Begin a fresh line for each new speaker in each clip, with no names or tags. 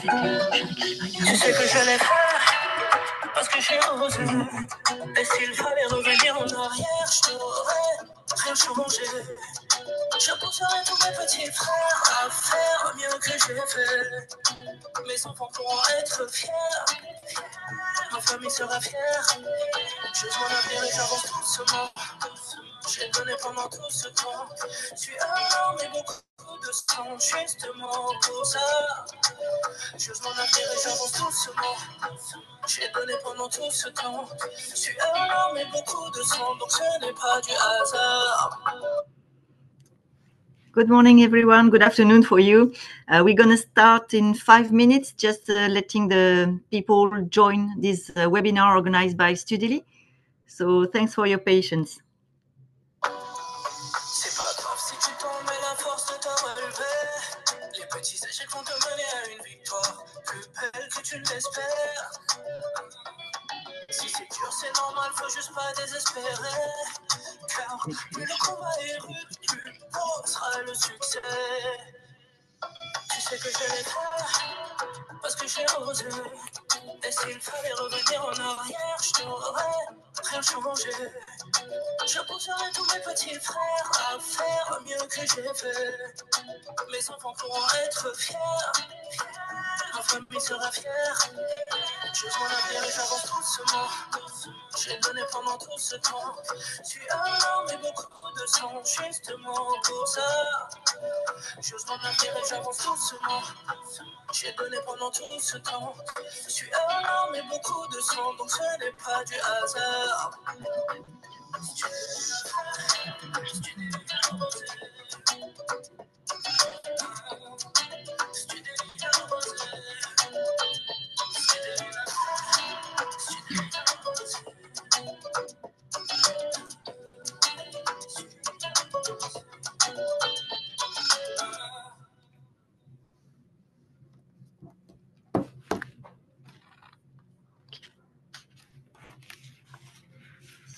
Tu sais que je l'ai fait parce que j'ai osé. Et s'il fallait revenir en arrière, je n'aurais rien changé. Je pousserai tous mes petits frères à faire mieux que j'ai fait. Mes enfants pourront être fiers, ma famille sera fière. Juste mon avenir et j'avance doucement. J'ai donné pendant tout ce temps. Je suis énorme et beaucoup de sang, justement pour ça. Juste mon avenir et j'avance doucement. J'ai donné pendant tout ce temps. Je suis énorme et beaucoup de sang, donc ce n'est pas du hasard.
Good morning, everyone. Good afternoon for you. We're going to start in 5 minutes, just letting the people join this webinar organized by Studely. So thanks for your patience.
C'est pas grave si tu tombes, mais la force de te relever. Les petits échecs vont te mener à une victoire plus belle que tu l'espères. Si c'est dur, c'est normal, faut juste pas désespérer. Car plus le combat est rude, plus beau sera le succès. Tu sais que je l'ai fait parce que j'ai osé. Et s'il fallait revenir en arrière, je n'aurais rien changé. Je pousserai tous mes petits frères à faire mieux que j'ai fait. Mes enfants pourront être fiers, ma famille sera fière. Juste mon avenir et j'avance doucement. J'ai donné pendant tout ce temps. Je suis énorme et beaucoup de sang, justement pour ça. Juste mon avenir et j'avance doucement. J'ai donné pendant tout ce temps. Je suis énorme et beaucoup de sang, donc ce n'est pas du hasard.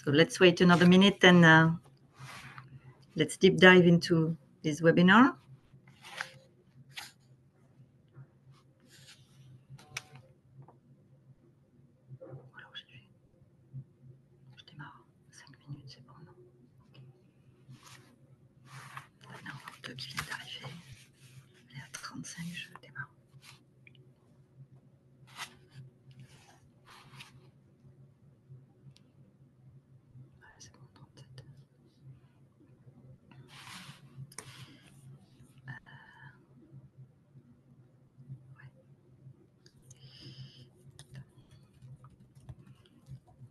So let's wait another minute and let's deep dive into this webinar. Alors, je démarre 5 minutes, c'est bon, non? Il y en a encore 2 qui viennent d'arriver. Et à 35, je démarre. Ouais, c'est bon, 37.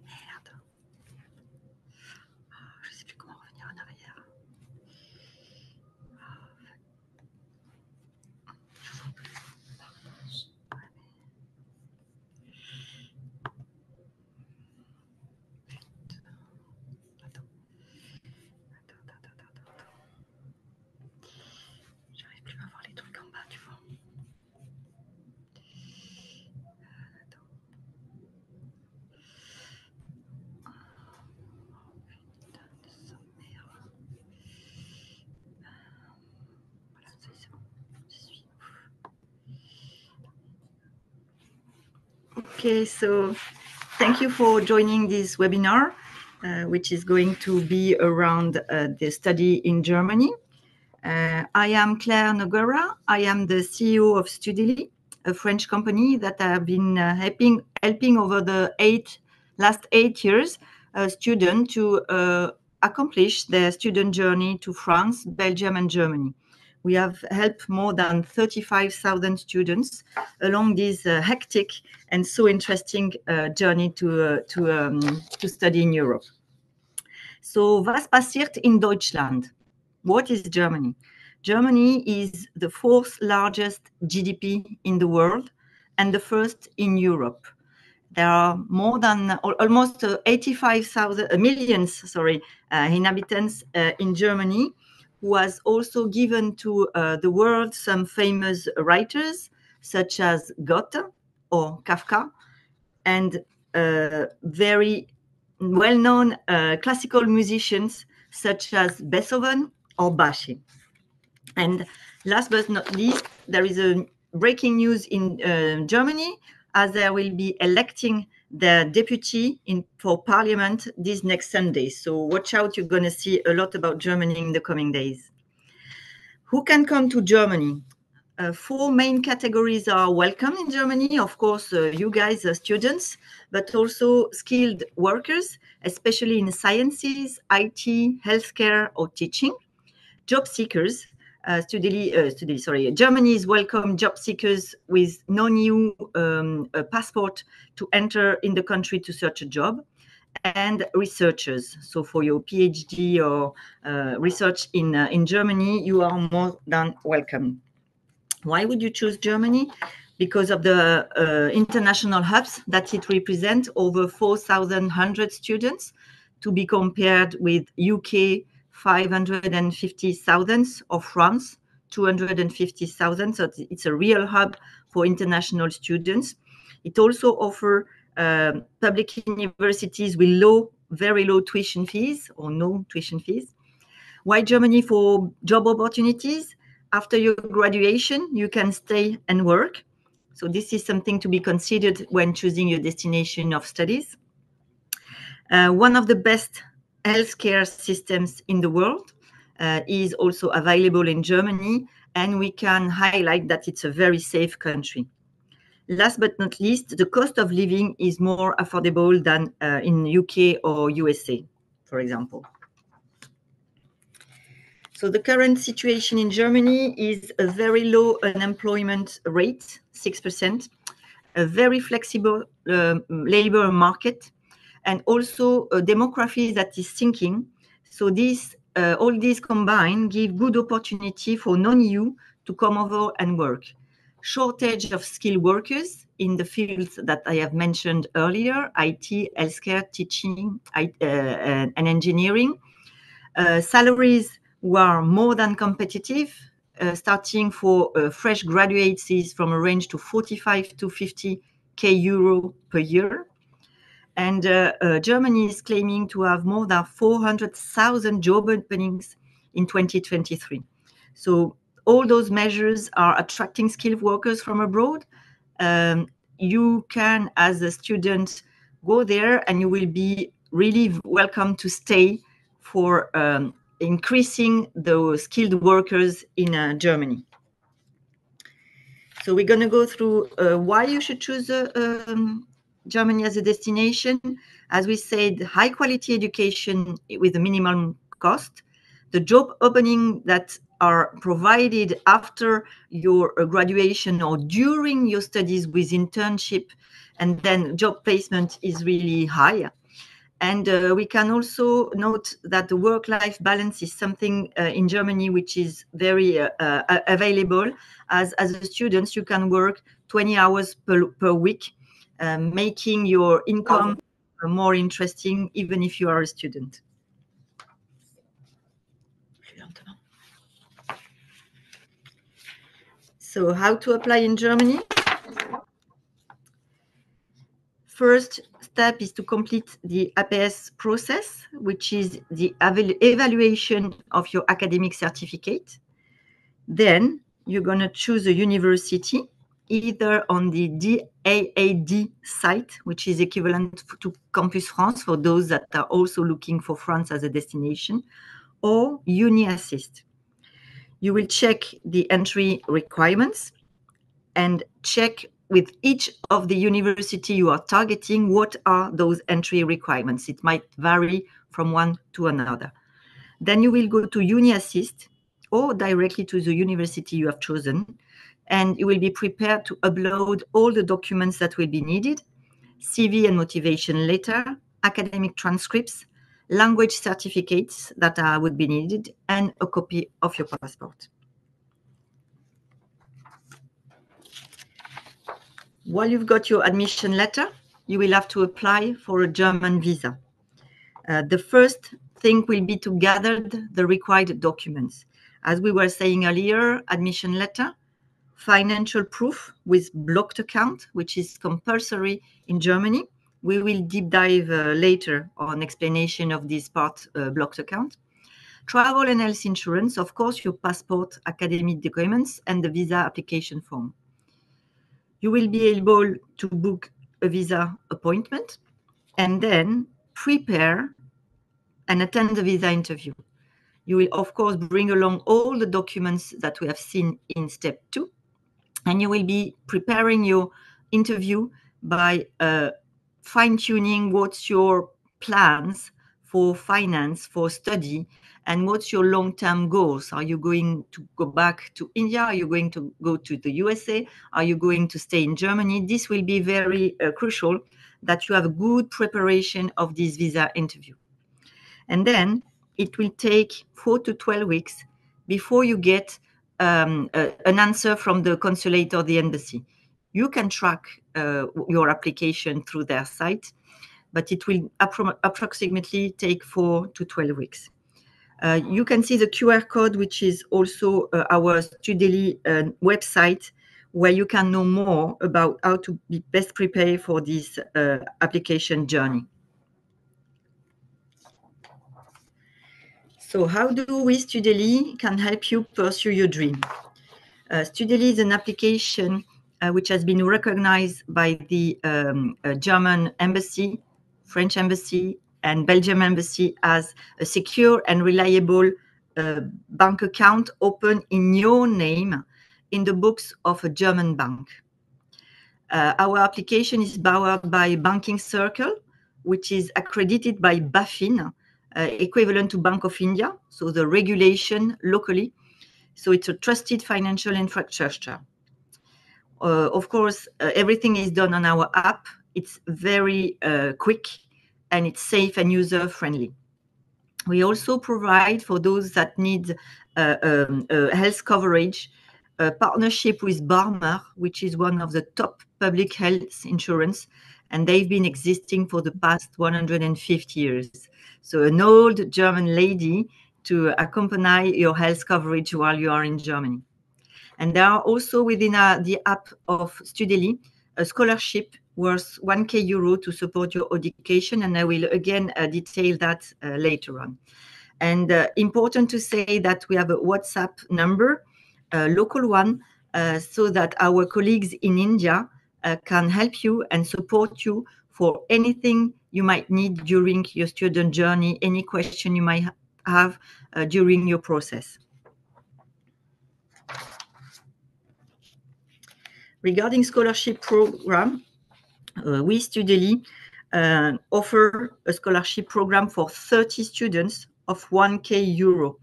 Merde. Je ne sais plus comment revenir en arrière. Je vois plus. Ouais, Attends. J'arrive plus à voir les trucs en bas, tu vois. Attends. Oh putain de sa mère. Voilà, ça c'est bon. J'y suis. Okay, so thank you for joining this webinar, which is going to be around the study in Germany. I am Claire Noguera. I am the CEO of Studely, a French company that I have been helping over the last 8 years students to accomplish their student journey to France, Belgium, and Germany. We have helped more than 35,000 students along this hectic and so interesting journey to study in Europe. So, was passiert in Deutschland? What is Germany? Germany is the 4th largest GDP in the world and the first in Europe. There are more than almost 85 million inhabitants in Germany, who has also given to the world some famous writers such as Goethe or Kafka, and very well-known classical musicians such as Beethoven or Bach. And last but not least, there is a breaking news in Germany, as there will be electing the deputy for parliament this next Sunday. So watch out, you're going to see a lot about Germany in the coming days. Who can come to Germany? 4 main categories are welcome in Germany. Of course, you guys are students, but also skilled workers, especially in sciences, IT, healthcare, or teaching. Job seekers. Germany is welcome job seekers with no new passport to enter in the country to search a job, and researchers. So for your PhD or research in Germany, you are more than welcome. Why would you choose Germany? Because of the international hubs that it represents, over 4,100 students, to be compared with UK 550,000 or France 250,000. So it's a real hub for international students. It also offers public universities with very low tuition fees or no tuition fees. Why Germany? For job opportunities. After your graduation, you can stay and work. So this is something to be considered when choosing your destination of studies. One of the best healthcare systems in the world is also available in Germany, and we can highlight that it's a very safe country. Last but not least, the cost of living is more affordable than in UK or USA, for example. So the current situation in Germany is a very low unemployment rate, 6%, a very flexible labor market, and also a demography that is sinking. So all these combined give good opportunity for non-EU to come over and work. Shortage of skilled workers in the fields that I have mentioned earlier, IT, healthcare, teaching, and engineering. Salaries were more than competitive, starting for fresh graduates is from a range to 45 to 50k euro per year. And Germany is claiming to have more than 400,000 job openings in 2023. So all those measures are attracting skilled workers from abroad. You can, as a student, go there and you will be really welcome to stay for increasing the skilled workers in Germany. So we're going to go through why you should choose Germany as a destination. As we said, high quality education with a minimum cost. The job opening that are provided after your graduation or during your studies with internship and then job placement is really high. And we can also note that the work-life balance is something in Germany which is very available. As a student, you can work 20 hours per week, making your income more interesting, even if you are a student. So how to apply in Germany? First step is to complete the APS process, which is the evaluation of your academic certificate. Then you're going to choose a university, either on the DAAD site, which is equivalent to Campus France for those that are also looking for France as a destination, or UniAssist. You will check the entry requirements and check with each of the university you are targeting, what are those entry requirements? It might vary from one to another. Then you will go to UniAssist or directly to the university you have chosen, and you will be prepared to upload all the documents that will be needed, CV and motivation letter, academic transcripts, language certificates that would be needed, and a copy of your passport. While you've got your admission letter, you will have to apply for a German visa. The first thing will be to gather the required documents. As we were saying earlier, admission letter, financial proof with blocked account, which is compulsory in Germany. We will deep dive later on explanation of this part, blocked account. Travel and health insurance, of course, your passport, academic documents, and the visa application form. You will be able to book a visa appointment and then prepare and attend the visa interview. You will, of course, bring along all the documents that we have seen in step 2, and you will be preparing your interview by fine-tuning what's your plans for finance, for study, and what's your long-term goals. Are you going to go back to India? Are you going to go to the USA? Are you going to stay in Germany? This will be very crucial that you have a good preparation of this visa interview. And then it will take 4 to 12 weeks before you get an answer from the consulate or the embassy. You can track your application through their site, but it will approximately take 4 to 12 weeks. You can see the QR code, which is also our Studely website, where you can know more about how to be best prepared for this application journey. So how do we, Studely, can help you pursue your dream? Studely is an application which has been recognized by the German embassy, French embassy, and Belgium embassy as a secure and reliable bank account open in your name in the books of a German bank. Our application is powered by Banking Circle, which is accredited by BaFin, equivalent to Bank of India, so the regulation locally. So it's a trusted financial infrastructure. Of course, everything is done on our app. It's very quick and it's safe and user-friendly. We also provide, for those that need health coverage, a partnership with Barmer, which is one of the top public health insurance, and they've been existing for the past 150 years. So an old German lady to accompany your health coverage while you are in Germany. And there are also within the app of Studely a scholarship worth 1k euro to support your education, and I will again detail that later on. And important to say that we have a WhatsApp number, a local one, so that our colleagues in India can help you and support you for anything you might need during your student journey, any question you might have during your process. Regarding scholarship program, we Studely offer a scholarship program for 30 students of 1k euro.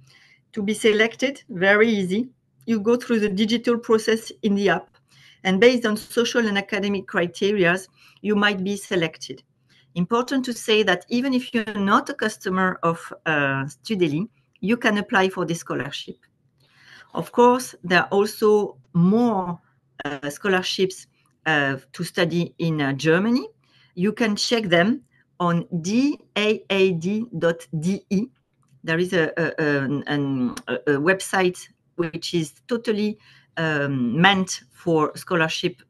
To be selected, very easy. You go through the digital process in the app, and based on social and academic criteria, you might be selected. Important to say that even if you're not a customer of Studely, you can apply for the scholarship. Of course, there are also more scholarships to study in Germany. You can check them on daad.de. There is a website which is totally meant for scholarship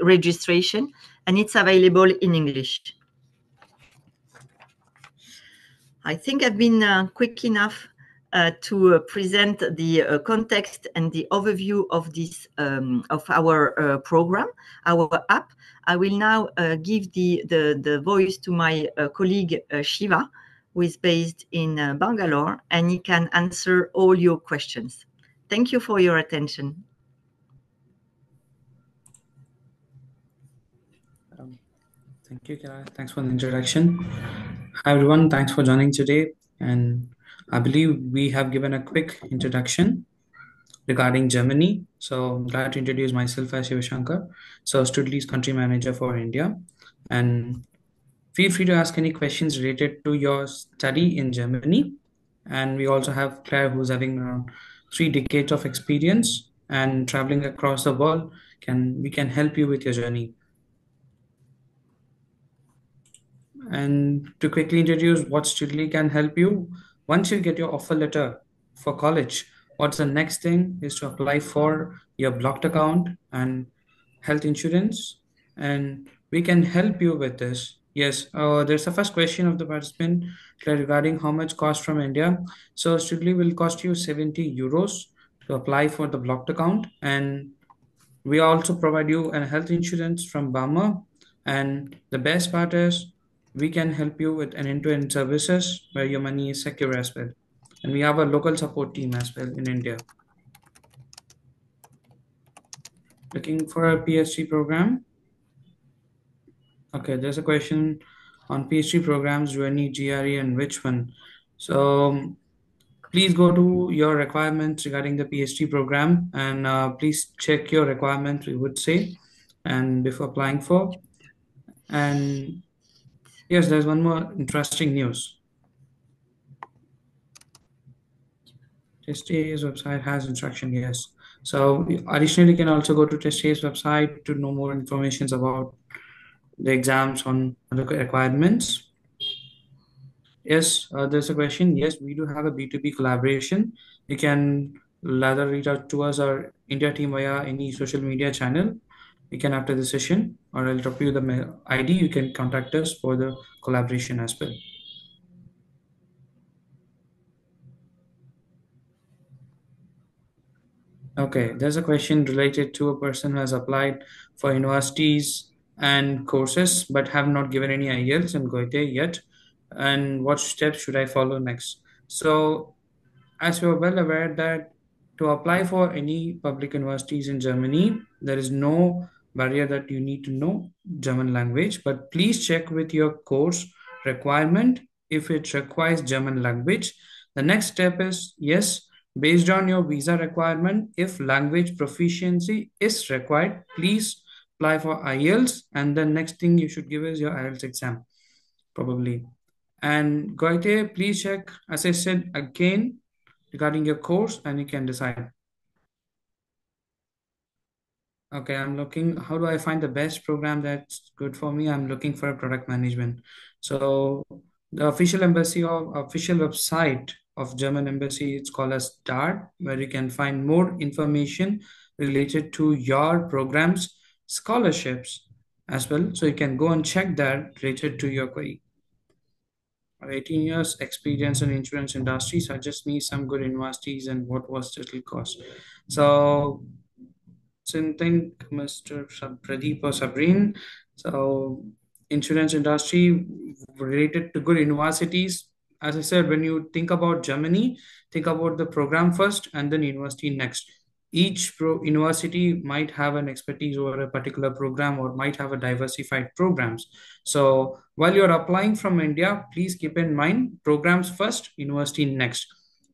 registration, and it's available in English. I think I've been quick enough to present the context and the overview of this of our program, our app. I will now give the voice to my colleague Shiva, who is based in Bangalore, and he can answer all your questions. Thank you for your attention.
Thank you, Kara. Thanks for the introduction. Hi, everyone. Thanks for joining today. And I believe we have given a quick introduction regarding Germany. So I'm glad to introduce myself as Shivashankar. So Studely's country manager for India. And feel free to ask any questions related to your study in Germany. And we also have Claire, who's having around 3 decades of experience and traveling across the world. We can help you with your journey. And to quickly introduce what Studely can help you, once you get your offer letter for college, what's the next thing is to apply for your blocked account and health insurance, and we can help you with this. Yes, there's the first question of the participant regarding how much cost from India. So Studely will cost you 70 euros to apply for the blocked account, and We also provide you a health insurance from Bama, and the best part is we can help you with an end-to-end services where your money is secure as well. And we have a local support team as well in India. Looking for a PhD program? Okay, there's a question on PhD programs. Do I need GRE and which one? So please go to your requirements regarding the PhD program and please check your requirements, we would say, and before applying for. And yes, there's one more interesting news. TestA's website has instruction, yes. So additionally, you can also go to TestA's website to know more information about the exams on the requirements. Yes, there's a question. Yes, we do have a B2B collaboration. You can either reach out to us or India team via any social media channel. You can after the session, or I'll drop you the ID. You can contact us for the collaboration as well. Okay, there's a question related to a person who has applied for universities and courses but have not given any IELTS and GOITE yet. And what steps should I follow next? So as you are well aware that to apply for any public universities in Germany, there is no barrier that you need to know German language, but please check with your course requirement if it requires German language. The next step is yes, based on your visa requirement, if language proficiency is required, please apply for IELTS, and the next thing you should give is your IELTS exam, probably. And Goite, please check, as I said again, regarding your course, and you can decide. Okay, I'm looking, how do I find the best program that's good for me? I'm looking for a product management. So the official embassy or official website of German embassy, it's called as DART, where you can find more information related to your programs, scholarships as well. So you can go and check that related to your query. 18 years experience in insurance industry suggest me some good universities and what was total cost. So think Mr. Pradeep or Sabrine. So insurance industry related to good universities. As I said, when you think about Germany, think about the program first and then university next. Each university might have an expertise over a particular program or might have a diversified programs. So while you're applying from India, please keep in mind programs first, university next.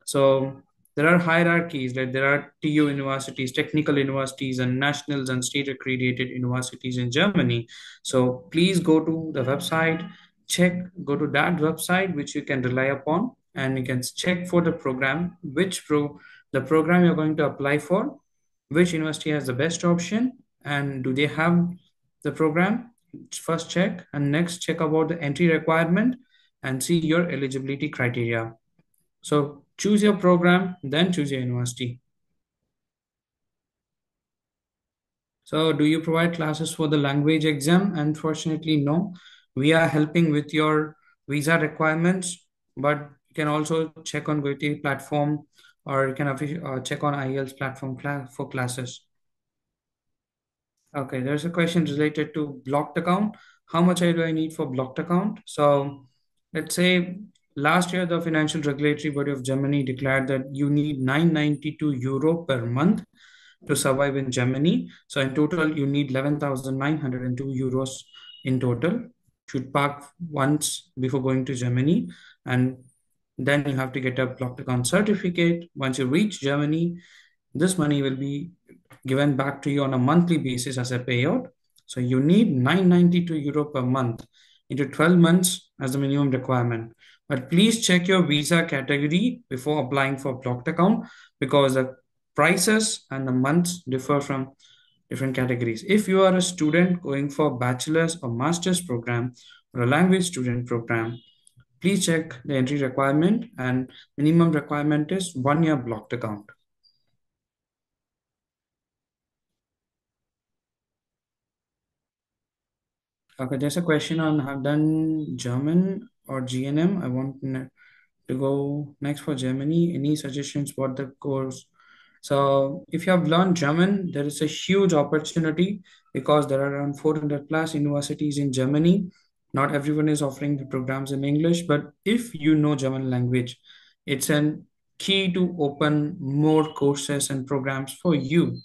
So there are hierarchies, like there are TU universities, technical universities, and nationals and state accredited universities in Germany. So please go to the website, go to that website which you can rely upon, and you can check for the program, the program you're going to apply for, which university has the best option, and do they have the program. First check, and next check about the entry requirement and see your eligibility criteria. So choose your program, then choose your university. So do you provide classes for the language exam? Unfortunately, no. We are helping with your visa requirements, but you can also check on GoTo platform, or you can check on IELTS platform for classes. Okay, there's a question related to blocked account. How much do I need for blocked account? So let's say last year the Financial Regulatory Body of Germany declared that you need 992 euro per month to survive in Germany. So in total, you need 11,902 euros in total. Should park once before going to Germany, and then you have to get a blocked account certificate. Once you reach Germany, this money will be given back to you on a monthly basis as a payout. So you need 992 euro per month into 12 months as the minimum requirement. But please check your visa category before applying for blocked account, because the prices and the months differ from different categories. If you are a student going for bachelor's or master's program or a language student program, please check the entry requirement, and minimum requirement is 1 year blocked account. Okay, there's a question on have done German or GNM. I want to go next for Germany. Any suggestions what the course So if you have learned German, there is a huge opportunity because there are around 400 plus universities in Germany. Not everyone is offering the programs in English, but if you know German language, it's an key to open more courses and programs for you.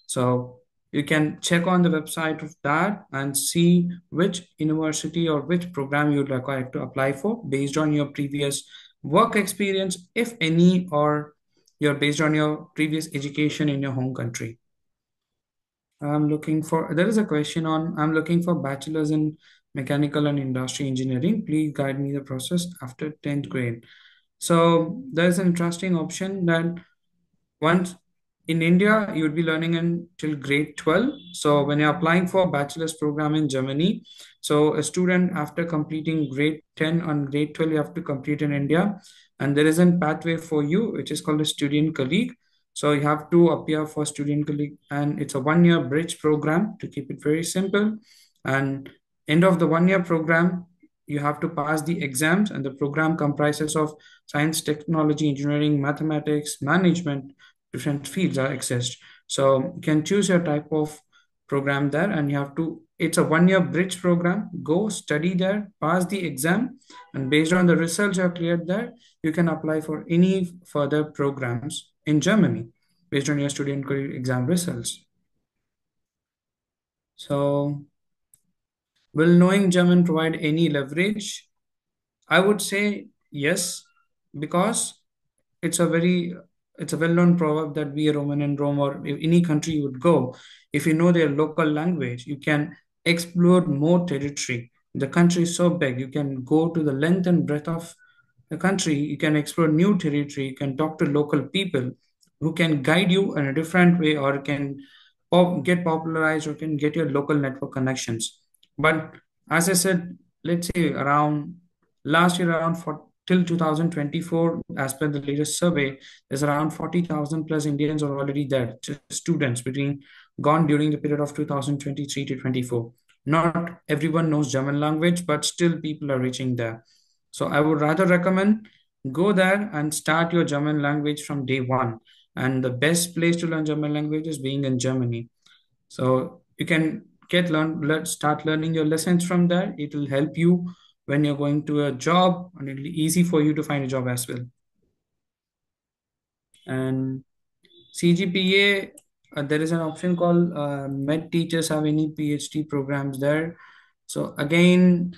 So you can check on the website of that and see which university or which program you'd require to apply for based on your previous work experience, if any, or you're based on your previous education in your home country. There is a question on, I'm looking for bachelor's in mechanical and industry engineering. Please guide me the process after 10th grade. So there's an interesting option that once in India, you would be learning until grade 12. So when you're applying for bachelor's program in Germany, so a student after completing grade 10 and grade 12, you have to complete in India. And there is a pathway for you, which is called a student colleague. So you have to appear for student colleague, and it's a 1 year bridge program to keep it very simple. And end of the 1 year program, you have to pass the exams, and the program comprises of science, technology, engineering, mathematics, management, different fields are accessed. So you can choose your type of program there, and you have to, it's a 1 year bridge program. Go study there, pass the exam, and based on the results you have cleared there, you can apply for any further programs in Germany based on your student credit exam results. So, will knowing German provide any leverage? I would say yes, because it's a very it's a well-known proverb that be a Roman in Rome, or if any country you would go, if you know their local language, you can explore more territory. The country is so big, you can go to the length and breadth of the country, you can explore new territory, you can talk to local people who can guide you in a different way, or can get popularized, or can get your local network connections. But as I said, let's say around last year, around till 2024, as per the latest survey, there's around 40,000 plus Indians are already there, just students between gone during the period of 2023 to 24. Not everyone knows German language, but still people are reaching there. So I would rather recommend go there and start your German language from day one. And the best place to learn German language is being in Germany. So you can start learning your lessons from there. It will help you when you're going to a job, and it'll be easy for you to find a job as well. And CGPA, there is an option called med teachers have any PhD programs there. So again,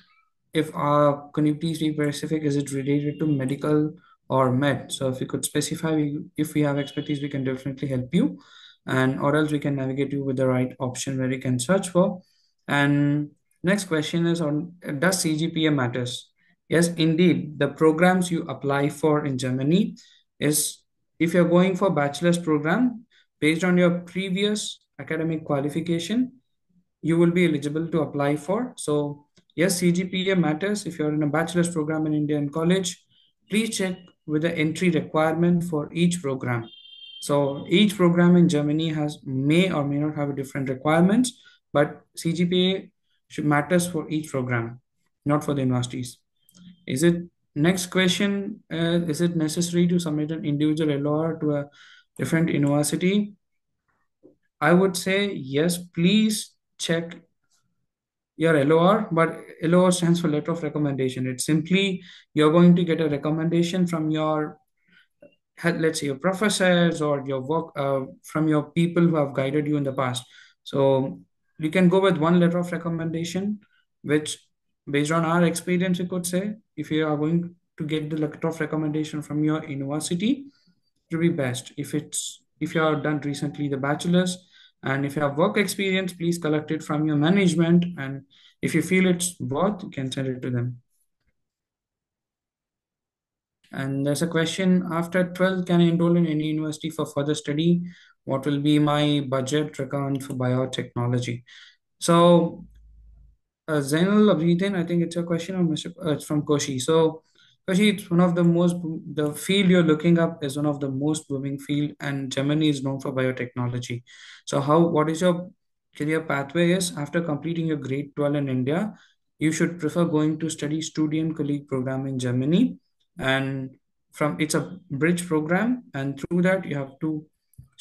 if can you please be specific? Is it related to medical or med? So if you could specify, if we have expertise, we can definitely help you, and or else we can navigate you with the right option where you can search for. And next question is on, does CGPA matters? Yes, indeed. The programs you apply for in Germany is, if you're going for bachelor's program, based on your previous academic qualification, you will be eligible to apply for. So yes, CGPA matters. If you're in a bachelor's program in India in college, please check with the entry requirement for each program. So each program in Germany may or may not have different requirements, but CGPA should matters for each program, not for the universities. Is it Next question? Is it necessary to submit an individual LOR to a different university? I would say yes. Please check your LOR, but LOR stands for letter of recommendation. It's simply you're going to get a recommendation from your, let's say, your professors or your work from your people who have guided you in the past. So you can go with one letter of recommendation, which based on our experience, we could say, if you are going to get the letter of recommendation from your university, it will be best. If you have done recently the bachelor's, and if you have work experience, please collect it from your management, and if you feel it's worth, you can send it to them. And there's a question, after 12, can I enroll in any university for further study? What will be my budget requirement for biotechnology? So, Zainal Abidin, I think it's a question of it's from Koshi. So, Koshi, it's one of the the field you're looking up is one of the most booming field, and Germany is known for biotechnology. So, what is your career pathway is after completing your grade 12 in India, you should prefer going to study student colleague program in Germany, and it's a bridge program, and through that you have to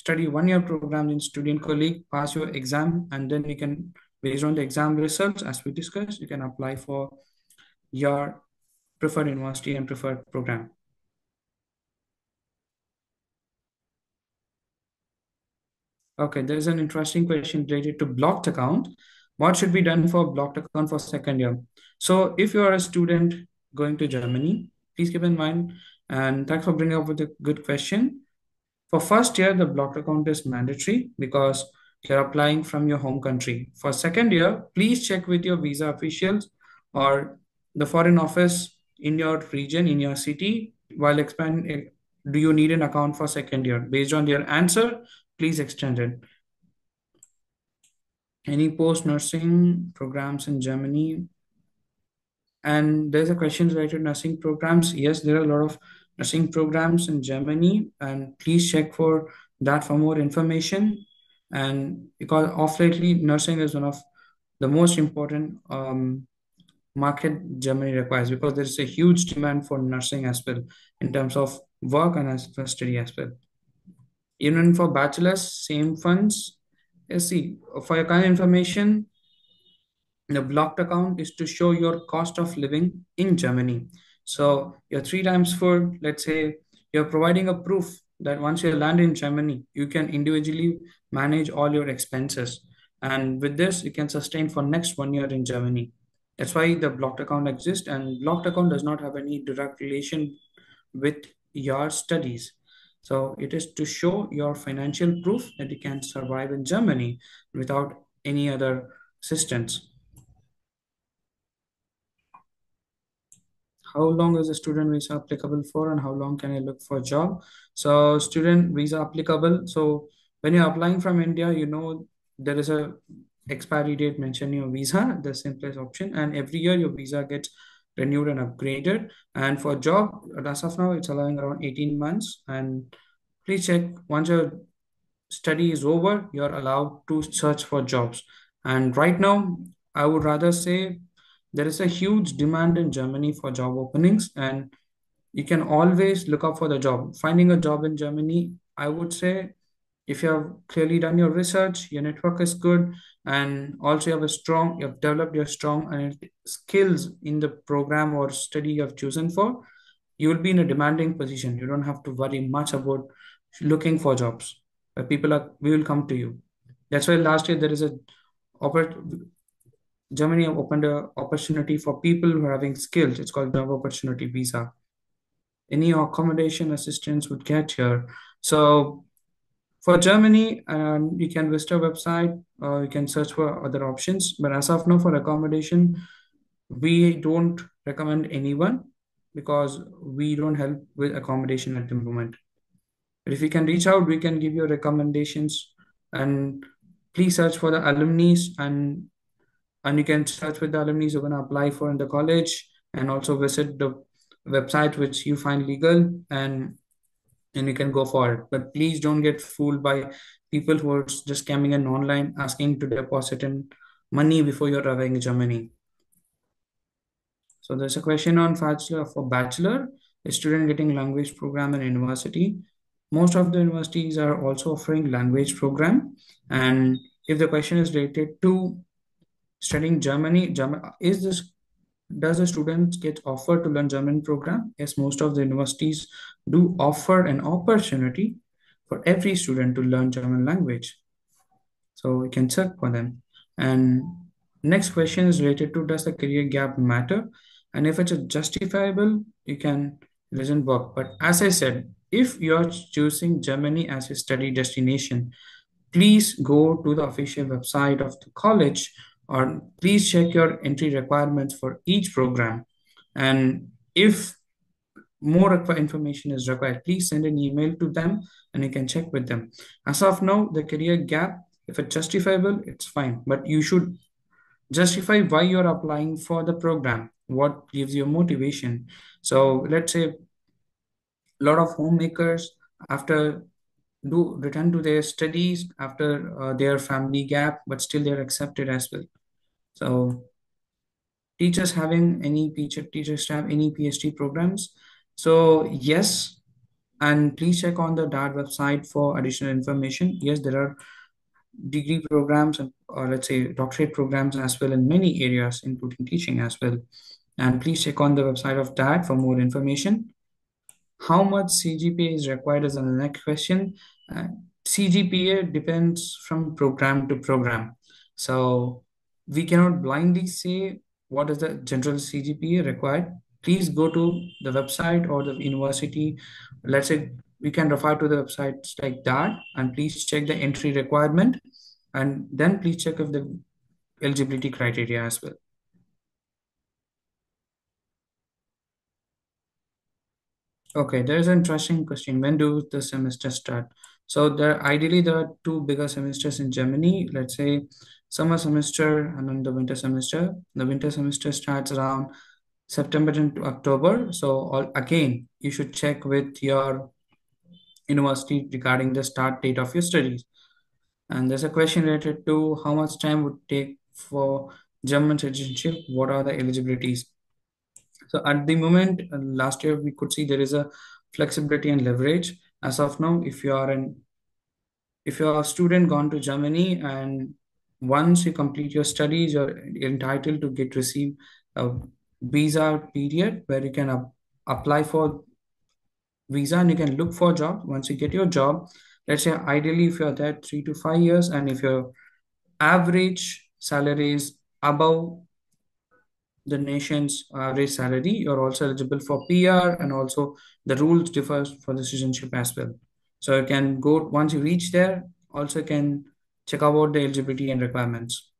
study 1 year programs in student colleague, pass your exam, and then you can, based on the exam results, as we discussed, you can apply for your preferred university and preferred program. Okay, there is an interesting question related to blocked account. What should be done for blocked account for second year? So if you are a student going to Germany, please keep in mind, and thanks for bringing up with a good question. For first year, the blocked account is mandatory because you're applying from your home country. For second year, please check with your visa officials or the foreign office in your region, in your city, while expanding. Do you need an account for second year? Based on their answer, please extend it. Any post nursing programs in Germany? And there's a question related to nursing programs. Yes, there are a lot of nursing programs in Germany, and please check for that for more information. And because of lately, nursing is one of the most important market Germany requires because there is a huge demand for nursing as well in terms of work and as for study as well. Even for bachelors, same funds. See, for your kind of information, the blocked account is to show your cost of living in Germany. So your 3 times food, let's say you're providing a proof that once you land in Germany, you can individually manage all your expenses. And with this, you can sustain for next 1 year in Germany. That's why the blocked account exists, and blocked account does not have any direct relation with your studies. So it is to show your financial proof that you can survive in Germany without any other assistance. How long is a student visa applicable for and how long can I look for a job? So student visa applicable. So when you're applying from India, you know there is a expiry date mentioned in your visa, the simplest option, and every year your visa gets renewed and upgraded. And for job, as of now, it's allowing around 18 months. And please check once your study is over, you're allowed to search for jobs. And right now, I would rather say there is a huge demand in Germany for job openings, and you can always look up for the job. Finding a job in Germany, I would say, if you have clearly done your research, your network is good, and also you have developed your strong and skills in the program or study you have chosen for, you will be in a demanding position. You don't have to worry much about looking for jobs. We will come to you. That's why last year there is a Germany have opened a opportunity for people who are having skills. It's called job opportunity visa. Any accommodation assistance would get here. So for Germany, you can visit our website. You can search for other options. But as of now, for accommodation, we don't recommend anyone because we don't help with accommodation at the moment. But if you can reach out, we can give you recommendations. And please search for the alumni, and you can search with the alumni you're going to apply for in the college, and also visit the website which you find legal, and you can go for it. But please don't get fooled by people who are just scamming in online, asking to deposit in money before you're arriving in Germany. So there's a question on bachelor. For bachelor, a student getting language program in university. Most of the universities are also offering language program. And if the question is related to studying German, does a student get offered to learn German program? Yes, most of the universities do offer an opportunity for every student to learn German language. So we can check for them. And next question is related to, does the career gap matter? And if it's a justifiable, you can it doesn't work. But as I said, if you're choosing Germany as a study destination, please go to the official website of the college, or please check your entry requirements for each program. And if more information is required, please send an email to them and you can check with them. As of now, the career gap, if it's justifiable, it's fine. But you should justify why you're applying for the program, what gives you motivation. So let's say a lot of homemakers, after do return to their studies after their family gap, but still they're accepted as well. So teachers having any teachers have any PhD programs. So yes, And please check on the DART website for additional information. Yes, there are degree programs and, or let's say doctorate programs as well in many areas, including teaching as well. And please check on the website of DART for more information. How much CGPA is required is the next question. Uh, CGPA depends from program to program. So we cannot blindly say what is the general CGPA required. Please go to the website or the university. Let's say we can refer to the websites like that, and please check the entry requirement, and then please check if the eligibility criteria as well. Okay, there is an interesting question. When do the semesters start? So there are two bigger semesters in Germany. Let's say summer semester and then the winter semester. The winter semester starts around September to October. So again, you should check with your university regarding the start date of your studies. And there's a question related to how much time would take for German citizenship. What are the eligibilities? So at the moment, last year we could see there is a flexibility and leverage. As of now, if you're a student gone to Germany and once you complete your studies, you're entitled to get receive a visa period where you can apply for visa and you can look for a job. Once you get your job, let's say ideally if you're there 3 to 5 years and if your average salary is above the nation's average salary, you're also eligible for PR, and also the rules differ for the citizenship as well. So you can go once you reach there, also can check out the eligibility and requirements.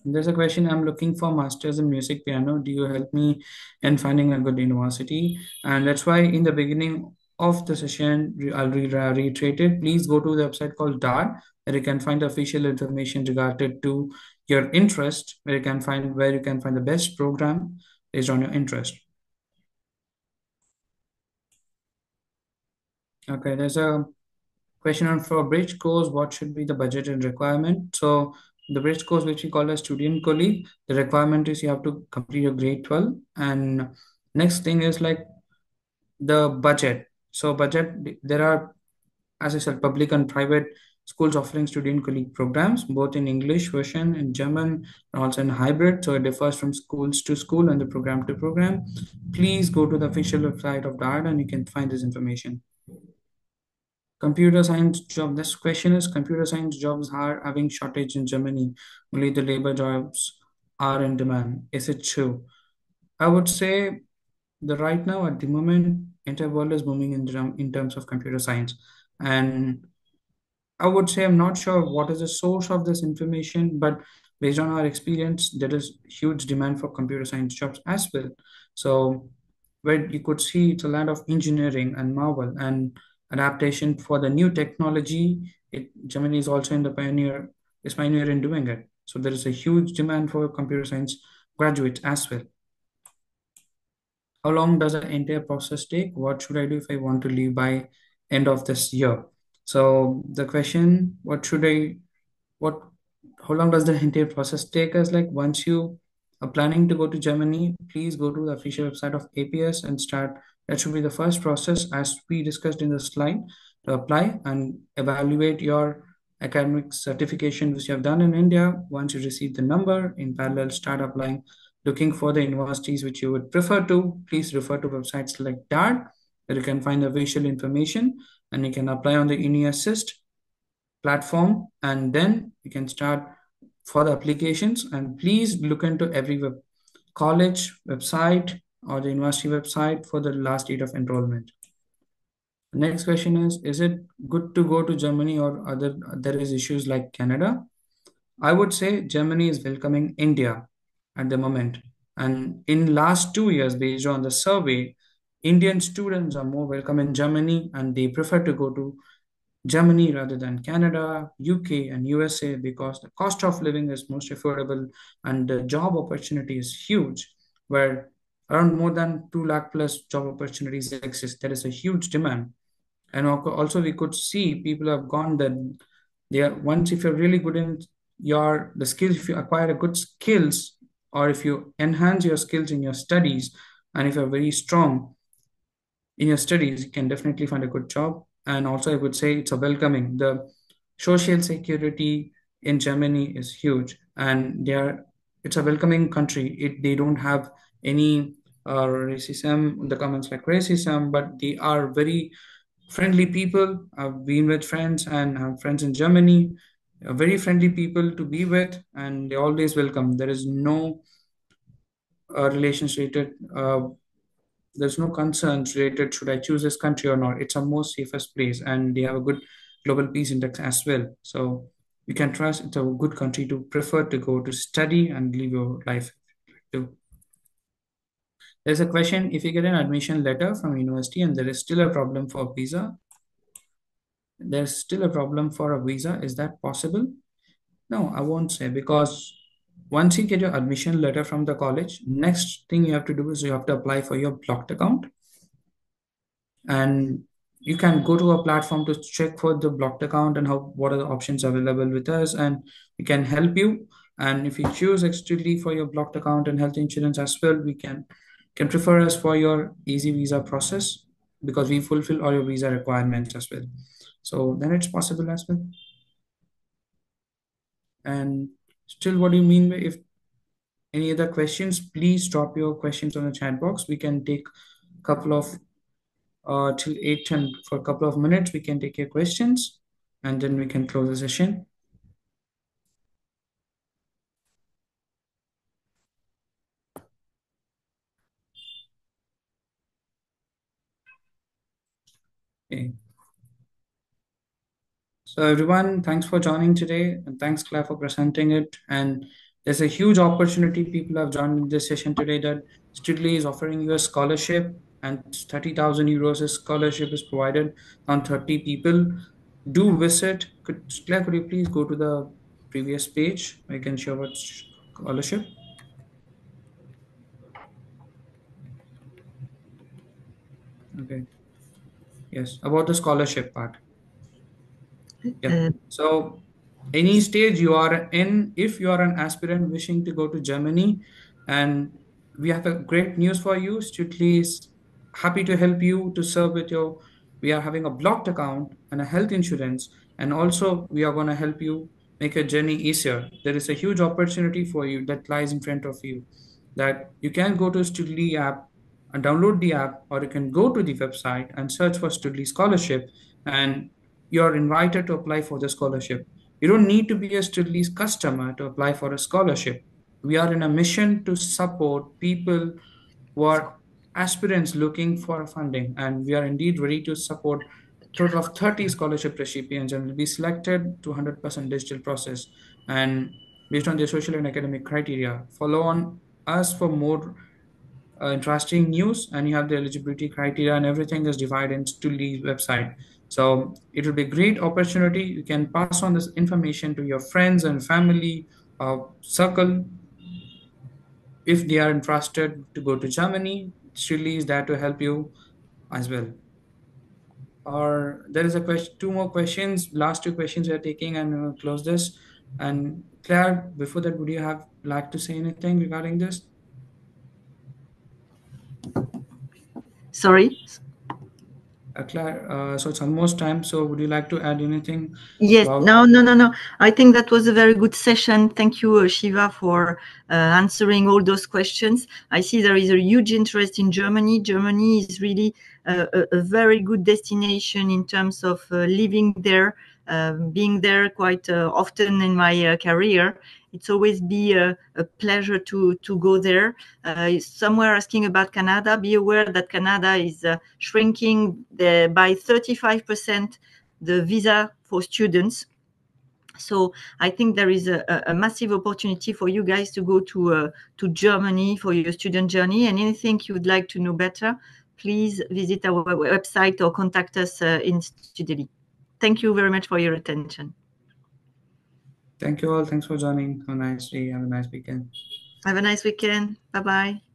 There's a question. I'm looking for masters in music piano. Do you help me in finding a good university? And that's why in the beginning of the session, reiterate it. Please go to the website called DAR, where you can find official information regarding to your interest, where you can find the best program based on your interest. Okay, there's a question on for bridge course, what should be the budget and requirement? So the bridge course, which we call a student colleague, the requirement is you have to complete your grade 12. And next thing is like the budget. So budget, there are, as I said, public and private schools offering student colleague programs, both in English version, in German, and also in hybrid. So it differs from schools to school and the program to program. Please go to the official website of DART and you can find this information. Computer science job. This question is computer science jobs are having shortage in Germany. Only the labor jobs are in demand. Is it true? I would say the right now at the moment, entire world is booming in terms of computer science, and I would say I'm not sure what is the source of this information, but based on our experience, there is huge demand for computer science jobs as well. So, where you could see it's a land of engineering and marvel and adaptation for the new technology. Germany is also in the pioneer in doing it. So there is a huge demand for computer science graduates as well. How long does the entire process take? What should I do if I want to leave by end of this year? So the question, what, how long does the entire process take us? Like once you are planning to go to Germany, please go to the official website of APS and start. That should be the first process as we discussed in the slide to apply and evaluate your academic certification which you have done in India. Once you receive the number, in parallel, start applying, looking for the universities which you would prefer to. Please refer to websites like that, where you can find the official information and you can apply on the UniAssist platform, and then you can start for the applications. And please look into every college website or the university website for the last date of enrollment. The next question is it good to go to Germany or other there is issues like Canada? I would say Germany is welcoming India at the moment. And in last 2 years, based on the survey, Indian students are more welcome in Germany and they prefer to go to Germany rather than Canada, UK, and USA because the cost of living is most affordable and the job opportunity is huge, where around more than 2 lakh plus job opportunities exist. There is a huge demand. And also, we could see people have gone that they are once if you're really good in the skills, if you acquire a good skills, or if you enhance your skills in your studies, and if you're very strong, in your studies, you can definitely find a good job. And also, I would say it's a welcoming. The social security in Germany is huge, and it's a welcoming country. They don't have any racism, the comments like racism, but they are very friendly people. I've been with friends and have friends in Germany, very friendly people to be with, and they always welcome. There is no relations related. There's no concerns related should I choose this country or not. It's a most safest place, and they have a good global peace index as well. So you can trust it's a good country to prefer to go to study and live your life too. There's a question: if you get an admission letter from university and there is still a problem for visa, there's still a problem for a visa. Is that possible? No, I won't say, because once you get your admission letter from the college, next thing you have to do is you have to apply for your blocked account, and you can go to a platform to check for the blocked account and how what are the options available with us, and we can help you. And if you choose extremely for your blocked account and health insurance as well, we can prefer us for your easy visa process, because we fulfill all your visa requirements as well. So then it's possible as well. And still, what do you mean by if any other questions, please drop your questions on the chat box. We can take a couple of till 8 and for a couple of minutes we can take your questions, and then we can close the session. Okay. So everyone, thanks for joining today, and thanks Claire for presenting it. And there's a huge opportunity people have joined in this session today, that Studely is offering you a scholarship, and 30,000 euros as scholarship is provided on 30 people. Do visit. Claire, could you please go to the previous page? I can show what scholarship. Okay. Yes, about the scholarship part. Yeah. So any stage you are in, if you are an aspirant wishing to go to Germany, and we have a great news for you. Studely is happy to help you to serve with your. We are having a blocked account and a health insurance, and also we are going to help you make your journey easier. There is a huge opportunity for you that lies in front of you. That you can go to Studely app and download the app, or you can go to the website and search for Studely Scholarship, and you're invited to apply for the scholarship. You don't need to be a Studley's customer to apply for a scholarship. We are in a mission to support people who are aspirants looking for funding, and we are indeed ready to support total of 30 scholarship recipients, and will be selected to 100% digital process, and based on their social and academic criteria. Follow on us for more interesting news, and you have the eligibility criteria, and everything is divided into the website. So it will be a great opportunity. You can pass on this information to your friends and family circle. If they are interested to go to Germany, Shirley is there to help you as well. Or there is a question, two more questions, last two questions we are taking, and we'll close this. And Claire, before that, would you have like to say anything regarding this?
Sorry.
Claire, so it's almost time. So would you like to add anything?
Yes,
about
no. I think that was a very good session. Thank you, Shiva, for answering all those questions. I see there is a huge interest in Germany. Germany is really a very good destination in terms of living there, being there quite often in my career. It's always be a pleasure to go there. Somewhere asking about Canada, be aware that Canada is shrinking by 35% the visa for students. So I think there is a massive opportunity for you guys to go to Germany for your student journey. And anything you would like to know better, please visit our website or contact us in Studely. Thank you very much for your attention.
Thank you all. Thanks for joining. Have a nice day. Have a nice weekend.
Have a nice weekend. Bye-bye.